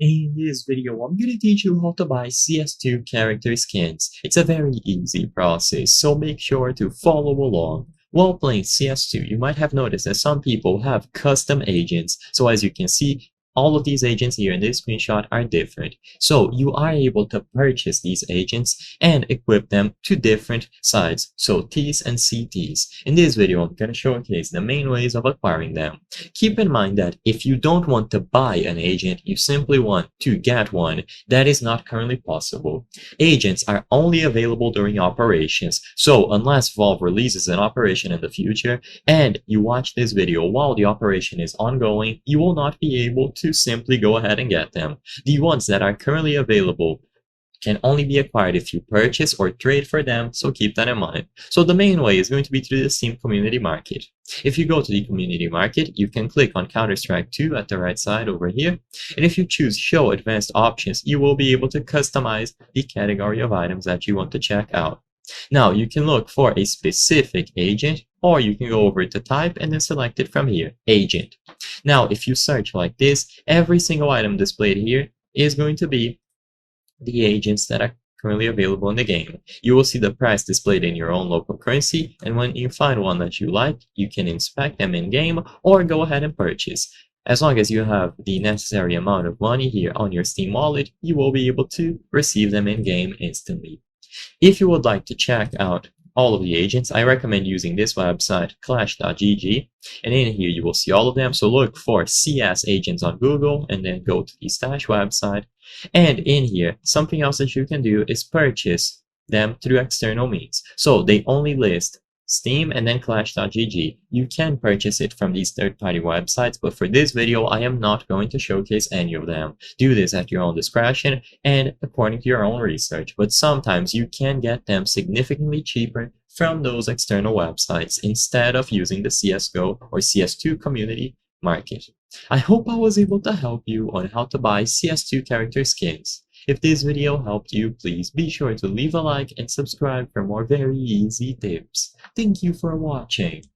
In this video, I'm going to teach you how to buy CS2 character skins. It's a very easy process, so make sure to follow along. While playing CS2, you might have noticed that some people have custom agents. So as you can see, all of these agents here in this screenshot are different. So you are able to purchase these agents and equip them to different sides, so Ts and CTs. In this video, I'm going to showcase the main ways of acquiring them. Keep in mind that if you don't want to buy an agent, you simply want to get one, that is not currently possible. Agents are only available during operations, so unless Valve releases an operation in the future, and you watch this video while the operation is ongoing, you will not be able to simply go ahead and get them. The ones that are currently available can only be acquired if you purchase or trade for them, so keep that in mind. So the main way is going to be through the Steam Community Market. If you go to the Community Market, you can click on Counter-Strike 2 at the right side over here, and if you choose Show Advanced Options, you will be able to customize the category of items that you want to check out. Now, you can look for a specific agent, or you can go over to Type and then select it from here, Agent. Now, if you search like this, every single item displayed here is going to be the agents that are currently available in the game. You will see the price displayed in your own local currency, and when you find one that you like, you can inspect them in-game or go ahead and purchase. As long as you have the necessary amount of money here on your Steam wallet, you will be able to receive them in-game instantly. If you would like to check out all of the agents, I recommend using this website, clash.gg, and in here you will see all of them. So look for CS agents on Google and then go to the Stash website. And in here, something else that you can do is purchase them through external means. So they only list Steam and then clash.gg. You can purchase it from these third-party websites, but for this video, I am not going to showcase any of them. Do this at your own discretion and according to your own research, but sometimes you can get them significantly cheaper from those external websites instead of using the CSGO or CS2 community market. I hope I was able to help you on how to buy CS2 character skins. If this video helped you, please be sure to leave a like and subscribe for more very easy tips. Thank you for watching.